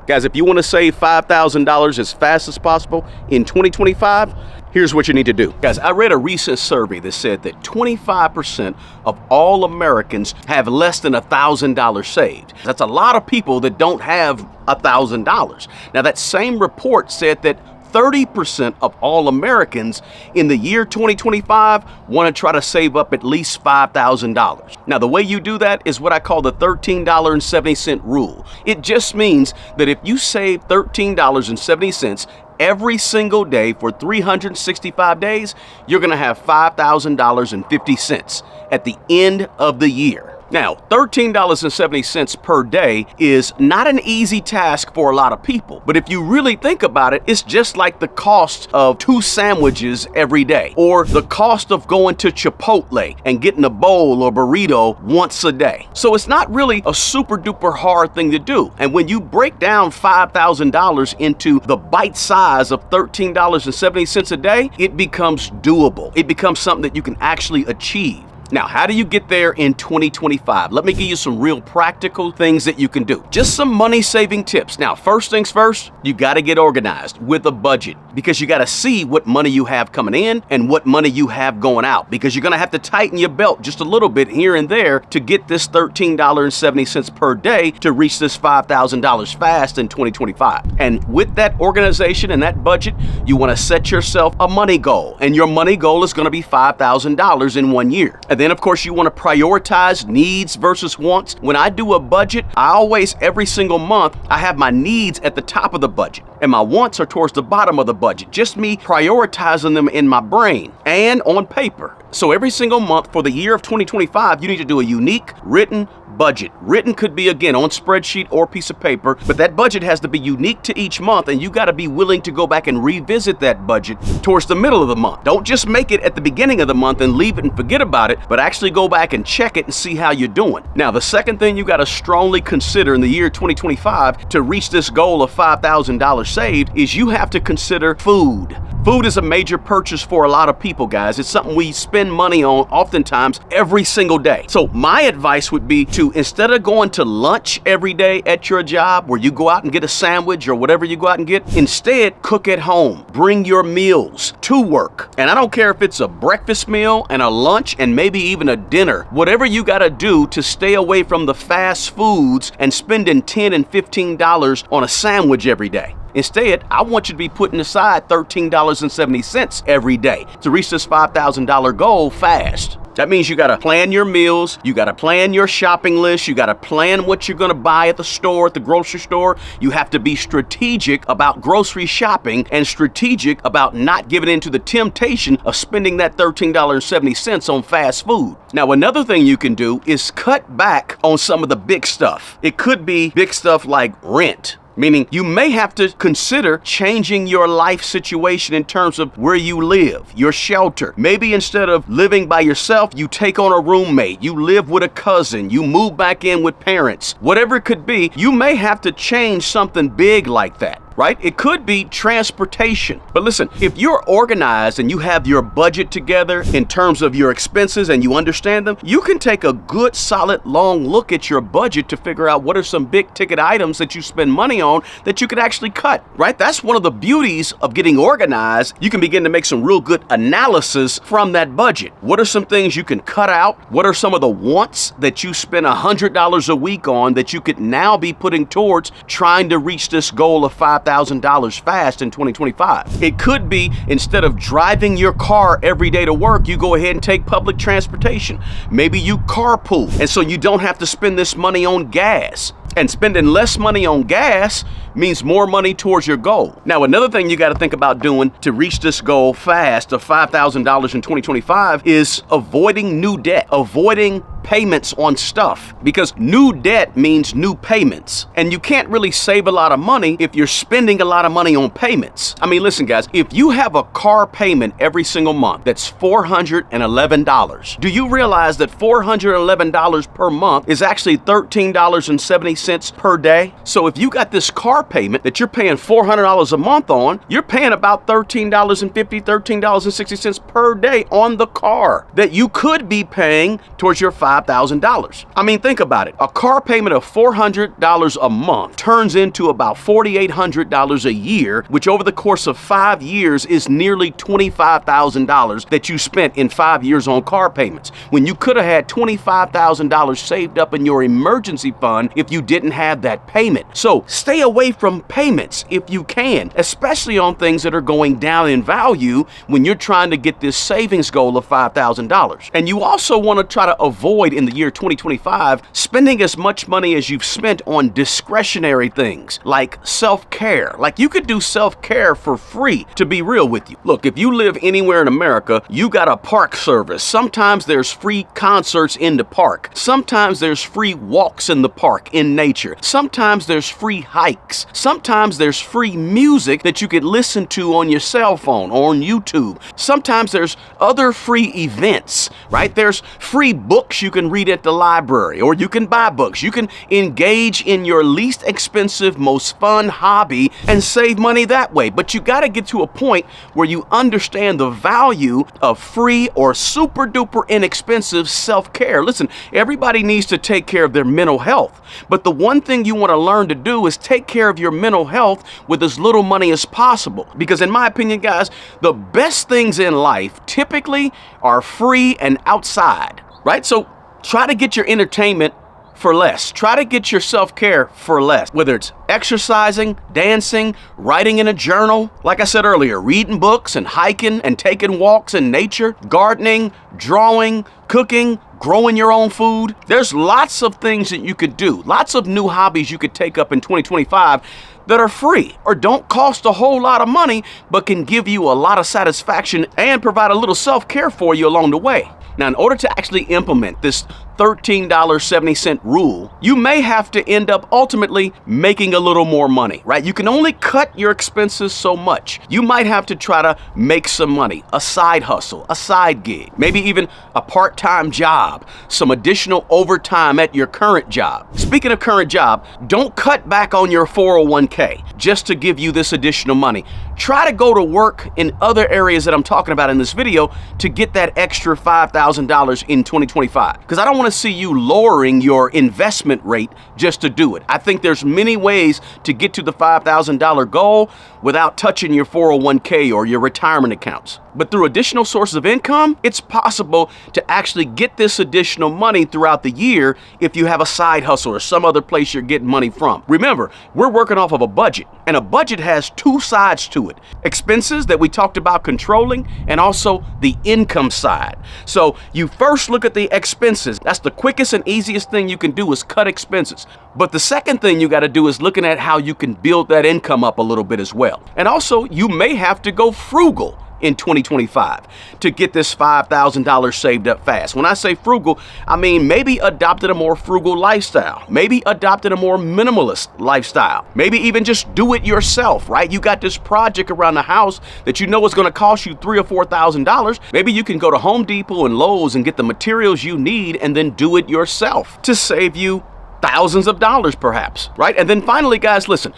Guys, if you want to save $5,000 as fast as possible in 2025, here's what you need to do. Guys, I read a recent survey that said that 25% of all Americans have less than $1,000 saved. That's a lot of people that don't have $1,000. Now, that same report said that 30% of all Americans in the year 2025 want to try to save up at least $5,000. Now, the way you do that is what I call the $13.70 rule. It just means that if you save $13.70 every single day for 365 days, you're going to have $5,000.50 at the end of the year. Now, $13.70 per day is not an easy task for a lot of people, but if you really think about it, it's just like the cost of 2 sandwiches every day, or the cost of going to Chipotle and getting a bowl or burrito once a day. So it's not really a super duper hard thing to do. And when you break down $5,000 into the bite size of $13.70 a day, it becomes doable. It becomes something that you can actually achieve. Now, how do you get there in 2025? Let me give you some real practical things that you can do. Just some money saving tips. Now, first things first, you got to get organized with a budget, because you got to see what money you have coming in and what money you have going out, because you're going to have to tighten your belt just a little bit here and there to get this $13.70 per day to reach this $5,000 fast in 2025. And with that organization and that budget, you want to set yourself a money goal, and your money goal is going to be $5,000 in 1 year. And then, of course, you want to prioritize needs versus wants. When I do a budget, I always, every single month, I have my needs at the top of the budget and my wants are towards the bottom of the budget. Just me prioritizing them in my brain and on paper. So every single month for the year of 2025, you need to do a unique written budget. Written could be, again, on spreadsheet or piece of paper, but that budget has to be unique to each month, and you got to be willing to go back and revisit that budget towards the middle of the month. Don't just make it at the beginning of the month and leave it and forget about it, but actually go back and check it and see how you're doing. Now, the second thing you got to strongly consider in the year 2025 to reach this goal of $5,000 saved is you have to consider food. Food is a major purchase for a lot of people, guys. It's something we spend money on oftentimes every single day. So my advice would be to, instead of going to lunch every day at your job where you go out and get a sandwich or whatever you go out and get, instead cook at home. Bring your meals to work. And I don't care if it's a breakfast meal and a lunch and maybe even a dinner. Whatever you got to do to stay away from the fast foods and spending $10 and $15 on a sandwich every day. Instead, I want you to be putting aside $13.70 every day to reach this $5,000 goal fast. That means you got to plan your meals, you got to plan your shopping list, you got to plan what you're going to buy at the store, at the grocery store. You have to be strategic about grocery shopping and strategic about not giving into the temptation of spending that $13.70 on fast food. Now, another thing you can do is cut back on some of the big stuff. It could be big stuff like rent. Meaning you may have to consider changing your life situation in terms of where you live, your shelter. Maybe instead of living by yourself, you take on a roommate, you live with a cousin, you move back in with parents. Whatever it could be, you may have to change something big like that. Right? It could be transportation. But listen, if you're organized and you have your budget together in terms of your expenses and you understand them, you can take a good, solid, long look at your budget to figure out what are some big ticket items that you spend money on that you could actually cut, right? That's one of the beauties of getting organized. You can begin to make some real good analysis from that budget. What are some things you can cut out? What are some of the wants that you spend $100 a week on that you could now be putting towards trying to reach this goal of $5,000 fast in 2025. It could be, instead of driving your car every day to work, you go ahead and take public transportation. Maybe you carpool, and so you don't have to spend this money on gas. And spending less money on gas means more money towards your goal. Now, another thing you got to think about doing to reach this goal fast of $5,000 in 2025 is avoiding new debt, avoiding payments on stuff, because new debt means new payments. And you can't really save a lot of money if you're spending a lot of money on payments. I mean, listen, guys, if you have a car payment every single month that's $411, do you realize that $411 per month is actually $13.70 per day? So if you got this car payment that you're paying $400 a month on, you're paying about $13.50, $13.60 per day on the car that you could be paying towards your $5,000 $5,000. I mean, think about it. A car payment of $400 a month turns into about $4,800 a year, which over the course of 5 years is nearly $25,000 that you spent in 5 years on car payments, when you could have had $25,000 saved up in your emergency fund if you didn't have that payment. So stay away from payments if you can, especially on things that are going down in value when you're trying to get this savings goal of $5,000. And you also want to try to avoid, in the year 2025, spending as much money as you've spent on discretionary things like self-care. Like, you could do self-care for free, to be real with you. Look, if you live anywhere in America, you got a park service. Sometimes there's free concerts in the park. Sometimes there's free walks in the park in nature. Sometimes there's free hikes. Sometimes there's free music that you could listen to on your cell phone or on YouTube. Sometimes there's other free events, right? There's free books you can read at the library, or you can buy books. You can engage in your least expensive, most fun hobby and save money that way. But you got to get to a point where you understand the value of free or super duper inexpensive self-care. Listen, everybody needs to take care of their mental health, but the one thing you want to learn to do is take care of your mental health with as little money as possible. Because in my opinion, guys, the best things in life typically are free and outside, right? So try to get your entertainment for less. Try to get your self-care for less, whether it's exercising, dancing, writing in a journal, like I said earlier, reading books and hiking and taking walks in nature, gardening, drawing, cooking, growing your own food. There's lots of things that you could do, lots of new hobbies you could take up in 2025 that are free or don't cost a whole lot of money, but can give you a lot of satisfaction and provide a little self-care for you along the way. Now, in order to actually implement this $13.70 rule, you may have to end up ultimately making a little more money, right? You can only cut your expenses so much. You might have to try to make some money, a side hustle, a side gig, maybe even a part-time job, some additional overtime at your current job. Speaking of current job, don't cut back on your 401k just to give you this additional money. Try to go to work in other areas that I'm talking about in this video to get that extra $5,000 in 2025. Because I don't want to see you lowering your investment rate just to do it. I think there's many ways to get to the $5,000 goal without touching your 401k or your retirement accounts. But through additional sources of income, it's possible to actually get this additional money throughout the year if you have a side hustle or some other place you're getting money from. Remember, we're working off of a budget, and a budget has two sides to it. Expenses that we talked about controlling, and also the income side. So you first look at the expenses. That's the quickest and easiest thing you can do, is cut expenses. But the second thing you got to do is looking at how you can build that income up a little bit as well. And also, you may have to go frugal in 2025 to get this $5,000 saved up fast. When I say frugal, I mean maybe adopted a more frugal lifestyle, maybe adopted a more minimalist lifestyle, maybe even just do it yourself, right? You got this project around the house that you know is going to cost you $3,000 or $4,000. Maybe you can go to Home Depot and Lowe's and get the materials you need and then do it yourself to save you thousands of dollars perhaps, right? And then finally, guys, listen,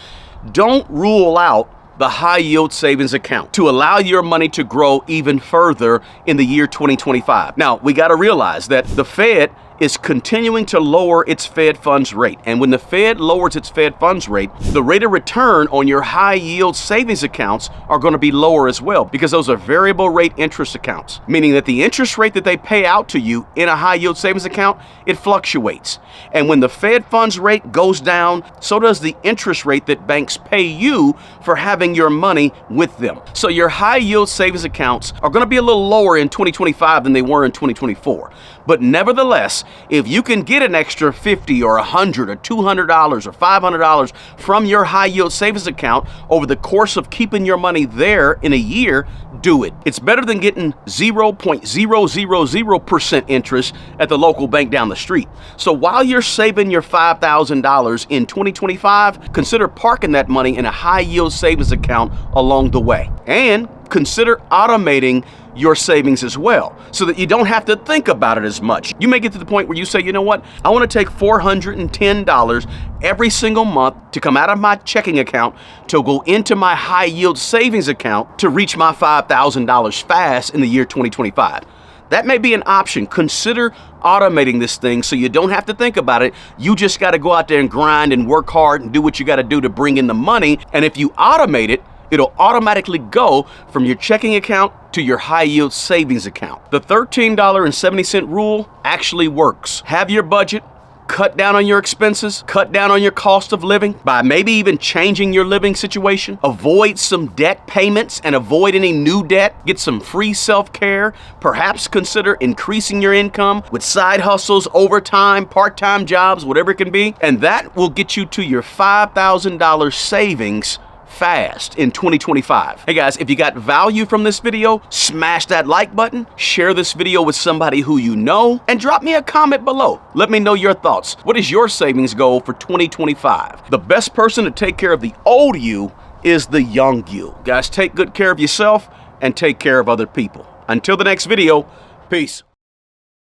don't rule out the high yield savings account to allow your money to grow even further in the year 2025. Now, we got to realize that the Fed is continuing to lower its Fed funds rate. And when the Fed lowers its Fed funds rate, the rate of return on your high yield savings accounts are going to be lower as well, because those are variable rate interest accounts, meaning that the interest rate that they pay out to you in a high yield savings account, it fluctuates. And when the Fed funds rate goes down, so does the interest rate that banks pay you for having your money with them. So your high yield savings accounts are going to be a little lower in 2025 than they were in 2024. But nevertheless, if you can get an extra $50 or $100 or $200 or $500 from your high yield savings account over the course of keeping your money there in a year, do it. It's better than getting 0.000% interest at the local bank down the street. So while you're saving your $5,000 in 2025, consider parking that money in a high yield savings account along the way. And consider automating your savings as well, so that you don't have to think about it as much. You may get to the point where you say, you know what, I want to take $410 every single month to come out of my checking account to go into my high yield savings account to reach my $5,000 fast in the year 2025. That may be an option. Consider automating this thing so you don't have to think about it. You just got to go out there and grind and work hard and do what you got to do to bring in the money. And if you automate it, it'll automatically go from your checking account to your high yield savings account. The $13.70 rule actually works. Have your budget, cut down on your expenses, cut down on your cost of living by maybe even changing your living situation, avoid some debt payments and avoid any new debt, get some free self-care, perhaps consider increasing your income with side hustles, overtime, part-time jobs, whatever it can be, and that will get you to your $5,000 savings fast in 2025. Hey guys, if you got value from this video, smash that like button, share this video with somebody who you know, and drop me a comment below. Let me know your thoughts. What is your savings goal for 2025? The best person to take care of the old you is the young you. Guys, take good care of yourself and take care of other people. Until the next video, peace.